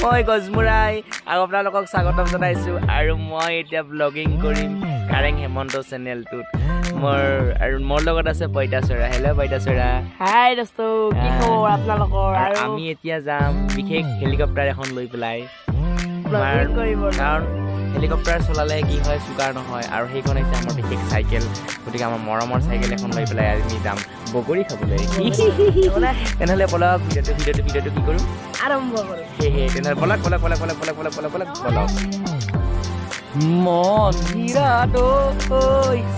মই গজমুৰাই আৰু আপোনালোকক স্বাগতম জনাইছো আৰু মই এতিয়া ব্লগিং কৰিম কাৰেং হেমন্ত চেনেলটোত মোৰ লগত আছে পইতাচৰা হেল্ল' পইতাচৰা হাই দোস্ত কি খবৰ আপোনালোকৰ আৰু আমি এতিয়া যাম বিশেষ হেলিকপ্টাৰ এখন লৈ পেলাই কাৰণ হেলিকপ্টাৰ চলালে কি হয় চুকাৰ নহয় আৰু সেইখন হৈছে আমাৰ বিশেষ চাইকেল গতিকে আমাৰ মৰমৰ চাইকেল এখন লৈ পেলাই আমি যাম বগৰী খাবলৈ তেনেহ'লে বলক ভিডিঅ'টো কি কৰোঁ আৰম্ভ কৰোঁ তেনেহ'লে বলক মন্দিৰাত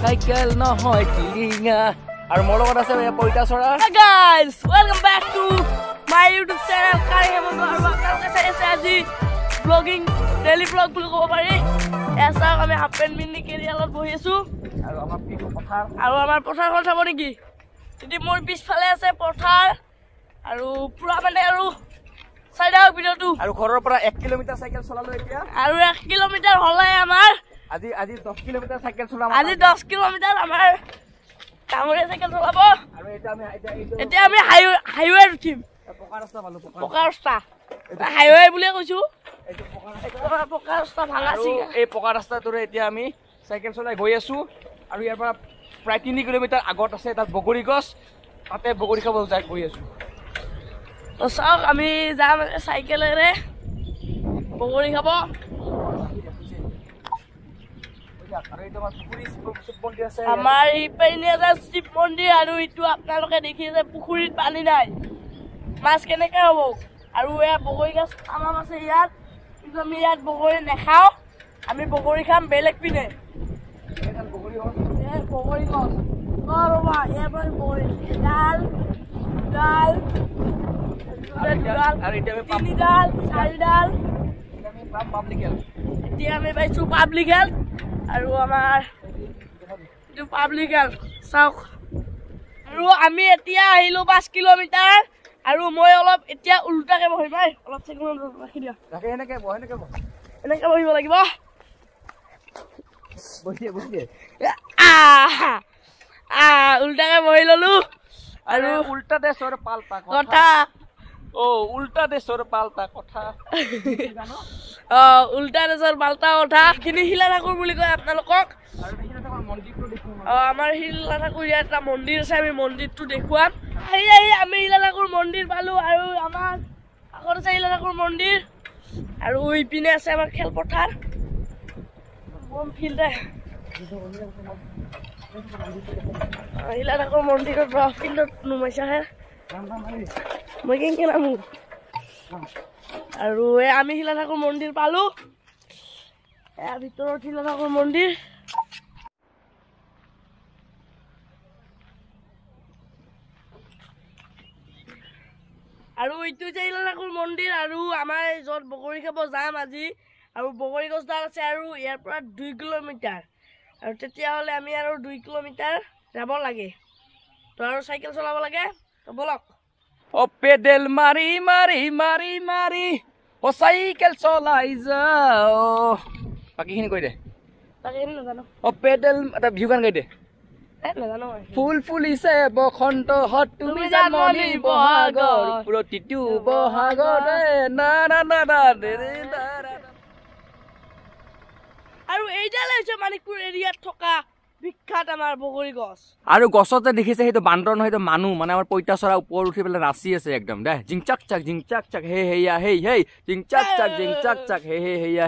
চাইকেল নহয় টিৰিঙা আৰু মোৰ লগত আছে পইতাচৰা guys welcome back to my YouTube channel Kareng Hemanta আৰু আপোনালোকে চাই আছে আজি ব্লগিং ডেইলি ব্লগ বুলি ক'ব পাৰি এছা আমি হাফ পেণ্ট পিন্ধি কেৰিয়ালত বহি আছোঁ আৰু আমাৰ পথাৰখন চাব নেকি যদি মোৰ পিছফালে আছে পথাৰ আৰু পুৰা মানে আৰু চাই দিয়ক ভিডিঅ'টো আৰু ঘৰৰ পৰা 1 কিলোমিটাৰ চাইকেল চলালো এতিয়া আৰু 1 কিলোমিটাৰ হ'লে আমাৰ আজি 10 কিলোমিটাৰ চাইকেল চলাম আজি 10 কিলোমিটাৰ আমাৰ কামৰে চাইকেল চলাব আৰু এতিয়া আমি হাইৱেত উঠিম পকা ৰাস্তা পালো পকা ৰাস্তা হাইৱে বুলিয়ে কৈছো পকা ৰাস্তা ভাঙা চিঙা এই পকা ৰাস্তাটোৰে এতিয়া আমি চাইকেল চলাই গৈ আছো আৰু ইয়াৰ পৰা প্ৰায় 3 কিলোমিটাৰ আগত আছে তাত বগৰী গছ তাতে বগৰী খাব গৈ আছো তো চাওক আমি যাম চাইকেলেৰে বগৰী খাব আমাৰ ইপিনে আছে শিৱ মন্দিৰ আৰু ইটো আপোনালোকে দেখি আছে পুখুৰীত পানী নাই মাছ কেনেকৈ হ'ব আৰু এয়া বগৰী গছ আমাৰ আছে ইয়াত কিন্তু আমি ইয়াত বগৰী নাখাওঁ আমি বগৰী খাম বেলেগ পিনে বগৰী গছ ৰ'বা ইয়াৰ পৰা বগৰী ডাল তিনিডাল চাৰিডাল এতিয়া আমি পাইছো পাব্লিক হেল্থ আৰু আমাৰ এইটো পাব্লিক হেল্থ চাওক আৰু আমি এতিয়া আহিলো 5 কিলোমিটাৰ আৰু মই অলপ এতিয়া উল্টাকে বহিম অলপ চেকেণ্ড ৰাখি দিয়া এনেকে বহিব লাগিব উল্টাকে বহি ললো আৰু উল্টা দেশৰ পাল্টা কথা উল্টা দেশৰ পাল্টা কথা উল্টা দেশৰ পাল্টা কথা খিনি শিলা ঠাকুৰ বুলি কয় আপোনালোকক আমাৰ শিলা ঠাকুৰ ইয়াত এটা মন্দিৰ আছে আমি মন্দিৰটো দেখুৱাম আহি আমি শিলা ঠাকুৰ মন্দিৰ পালো আৰু আমাৰ কাষত আছে শিলা ঠাকুৰ মন্দিৰ আৰু ইপিনে আছে আমাৰ খেলপথাৰ ফিল্ড শিলা ঠাকুৰ মন্দিৰত ফিল্ডত নুমাইছাহে মই কেনেকৈ নামো আৰু আমি শিলা ঠাকুৰ মন্দিৰ পালো ইয়াৰ ভিতৰত শিলা ঠাকুৰ মন্দিৰ আৰু এইটো যে শিলা ঠাকুৰ মন্দিৰ আৰু আমাৰ য'ত বগৰী খাব যাম আজি আৰু বগৰী গছডাল আছে আৰু ইয়াৰ পৰা 2 কিলোমিটাৰ আৰু তেতিয়াহ'লে আমি আৰু 2 কিলোমিটাৰ যাব লাগে তো আৰু চাইকেল চলাব লাগে তো বলক পেডেল মাৰি চাইকেল চলাই যাও বাকীখিনি কৈ দে নাজানো পেডেল এটা ভিউ গান গাই দে নাজানো ফুল ফুলিছে বসন্ত হত তুমি জানমণি বহাগৰ প্ৰতিটো বহাগৰে আৰু এইডাল হৈছে মানিকপুৰ এৰিয়াত থকা বিখ্যাত আমাৰ বগৰী গছ আৰু গছতে দেখিছে সেইটো বান্দৰ নহয় সেইটো মানুহ মানে আমাৰ পইতাচৰা ওপৰত উঠি পেলাই নাচি আছে একদম দে জিং চাক চাক হে হেয়া হেই জিং চাক চাক হে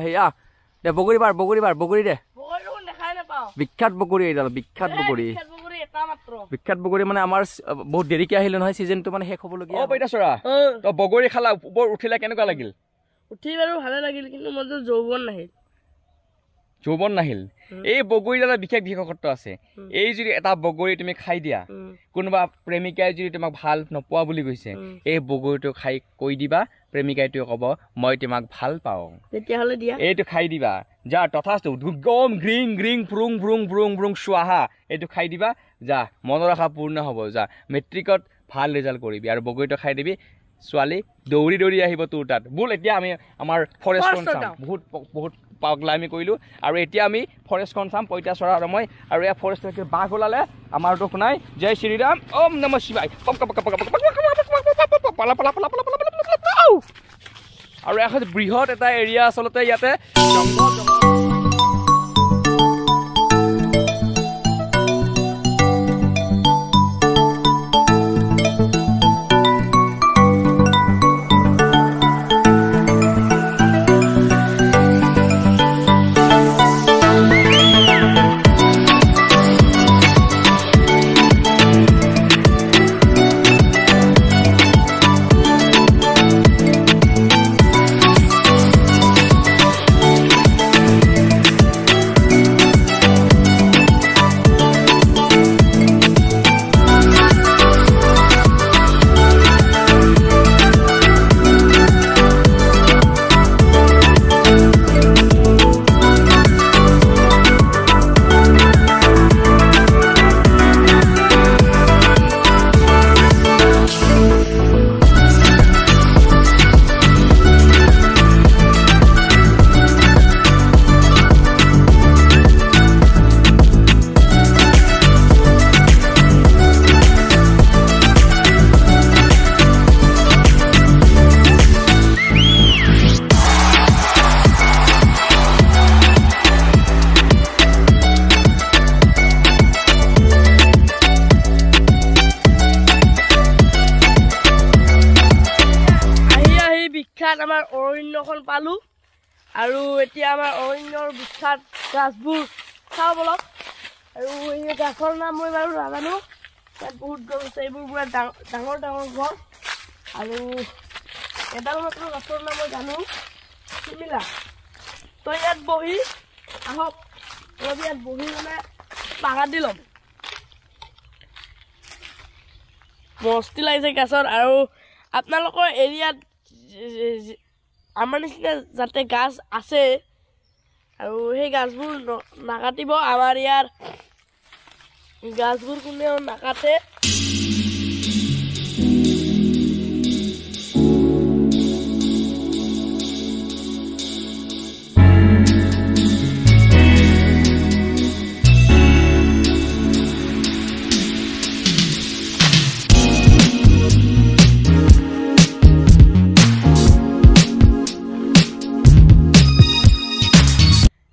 হেয়া দে বগৰী বাৰ বগৰী দে বিখ্যাত বগৰী এইডাল বিখ্যাত বগৰী মানে আমাৰ বহুত দেৰিকে আহিলে নহয় চিজনটো মানে শেষ হ'বলগীয়া পইতাচৰা তই বগৰী খালা ওপৰত উঠিলে কেনেকুৱা লাগিল উঠি বাৰু ভালে লাগিল কিন্তু মোৰ যৌৱন নাহিল এই বগৰীডালৰ বিশেষ বিশেষত্ব আছে এই যদি এটা বগৰী তুমি খাই দিয়া কোনোবা প্ৰেমিকাই যদি তোমাক ভাল নপোৱা বুলি কৈছে এই বগৰীটো খাই কৈ দিবা প্ৰেমিকাইটোৱে ক'ব মই তোমাক ভাল পাওঁ তেতিয়াহ'লে দিয়া এইটো খাই দিবা যা তথাস্তু গম গ্ৰিং ফ্ৰুং ফ্ৰুং চুৱাহা এইটো খাই দিবা যা মনৰ আশা পূৰ্ণ হ'ব যা মেট্ৰিকত ভাল ৰিজাল্ট কৰিবি আৰু বগৰীটো খাই দিবি ছোৱালী দৌৰি আহিব তোৰ তাত বল এতিয়া আমি আমাৰ ফৰেষ্টখন চাম বহুত পাগলামি কৰিলোঁ আৰু এতিয়া আমি ফৰেষ্টখন চাম পঁইতাচৰা আৰু মই আৰু এয়া ফৰেষ্ট বাঘ ওলালে আমাৰ দুখ নাই জয় শ্ৰীৰাম ওম নম শিৱায় আৰু এখন বৃহৎ এটা এৰিয়া আচলতে ইয়াতে জংঘল আমাৰ অৰণ্যখন পালো আৰু এতিয়া আমাৰ অৰণ্যৰ বিখ্যাত গাছবোৰ চাওঁ বলক আৰু এই গাছৰ নাম মই বাৰু নাজানো ইয়াত বহুত গছ আছে এইবোৰ পুৰা ডাঙৰ ডাঙৰ গছ আৰু এডাল মাত্ৰ গছৰ নাম মই জানো চিমিলা তো ইয়াত বহি আহক অলপ ইয়াত বহি মানে বাগান দি ল'ম মস্তি লাগিছে গাছৰ আৰু আপোনালোকৰ এৰিয়াত আমাৰ নিচিনা যাতে গাছ আছে আৰু সেই গাছবোৰ নাকাটিব আমাৰ ইয়াৰ গাছবোৰ কোনেও নাকাটে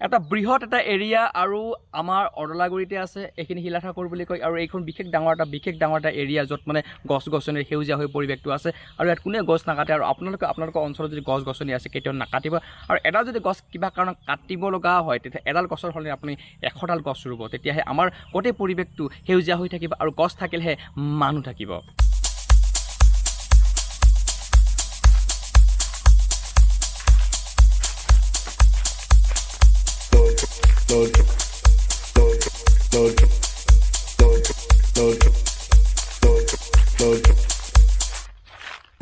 এটা বৃহৎ এটা এৰিয়া আৰু আমাৰ অদলাগুৰিতে আছে এইখিনি শিলাঠাকুৰ বুলি কয় আৰু এইখন বিশেষ ডাঙৰ এটা এৰিয়া য'ত মানে গছ গছনিৰ সেউজীয়া হৈ পৰিৱেশটো আছে আৰু ইয়াত কোনে গছ নাকাটে আৰু আপোনালোকৰ অঞ্চলত যদি গছ গছনি আছে কেতিয়াও নাকাটিব আৰু এডাল যদি গছ কিবা কাৰণত কাটিব লগা হয় তেতিয়া এডাল গছৰ সলনি আপুনি 100ডাল গছ ৰুব তেতিয়াহে আমাৰ গোটেই পৰিৱেশটো সেউজীয়া হৈ থাকিব আৰু গছ থাকিলেহে মানুহ থাকিব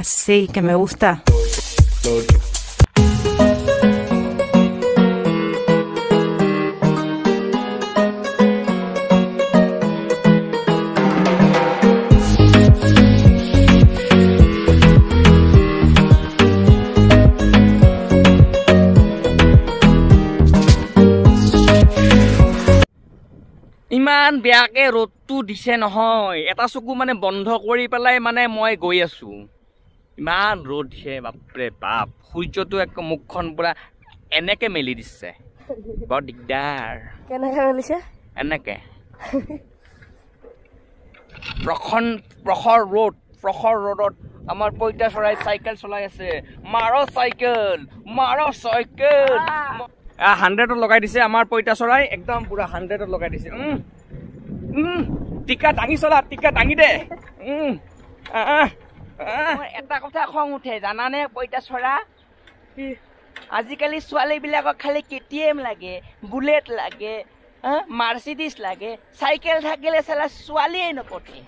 Así que me gusta. ইমান বেয়াকে ৰ'দটো দিছে নহয় এটা চকু মানে বন্ধ কৰি পেলাই মানে মই গৈ আছো ইমান ৰ'দ দিছে বাপৰে বাপ সূৰ্যটো এক মুখখন পুৰা এনেকে মেলি দিছে বৰ দিগদাৰ কেনেকে মেলিছে এনেকে প্ৰখৰ ৰ'দত আমাৰ পঁইতাচৰাই চাইকেল চলাই আছে মাৰ চাইকেল 100ত লগাই দিছে আমাৰ পঁইতাচৰাই একদম পুৰা 100ত লগাই দিছে টিকা দাঙি চলা টিকা দাঙি দে এটা কথা খং উঠে জানানে পঁইতাচৰা আজিকালি ছোৱালীবিলাকক খালি কেটিএম লাগে বুলেট লাগে মাৰ্চিডিজ লাগে চাইকেল থাকিলে চালা ছোৱালীয়ে নপঠে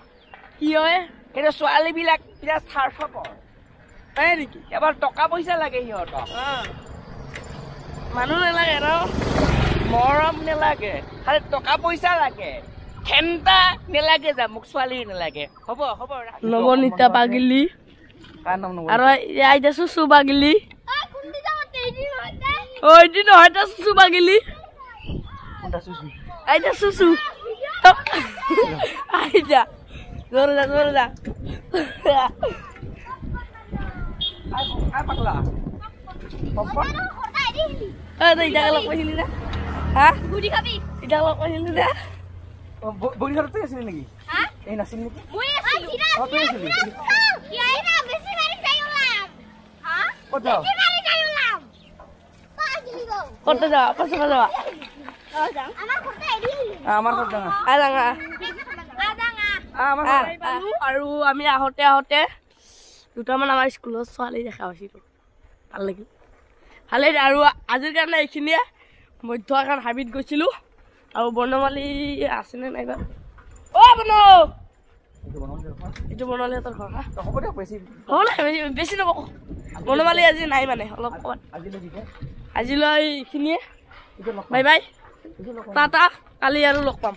কি হয় কিন্তু ছোৱালীবিলাক বিৰাট স্বাৰ্থপৰ তাই নেকি এবাৰ টকা পইচা লাগে সিহঁতক মানুহ নালাগে ন মৰম নালাগে খালি টকা পইচা লাগে খেন্তা নালাগে যা মোক ছোৱালী নালাগে হ'ব নৱনীতা পাগিলি আৰু আইতা চুচু পাগিলি ওইটি নহয় এটা চুচু বাগিলি আইটা চুচু আইটা জোরে যা ইটা লগ পাইছিলি না হা গুড়ি খাবি ইটা লগ পাইছিলি না বগৰী ঘৰতে আছিলি নেকি এই নাছিল নেকি কত যাওয়া পাশে যাওয়া আমাৰ ঘৰত যাওঁ আৰু আমি আহোঁতে দুটামান আমাৰ স্কুলত ছোৱালী দেখা পাইছিলোঁ ভাল লাগিল ভালেই আৰু আজিৰ কাৰণে এইখিনিয়ে মধ্য এখন হাবিত গৈছিলোঁ আৰু বৰ্ণমালী আছেনে নাইবা এইটো বৰ্ণমালী সিহঁতৰ ঘৰ হ'ব দিয়ক বেছি বেছি নকওঁ বৰ্ণমালী আজি নাই মানে অলপ ক'ৰবাত আজিলৈ এইখিনিয়ে বাই বাই টাটা কালি আৰু লগ পাম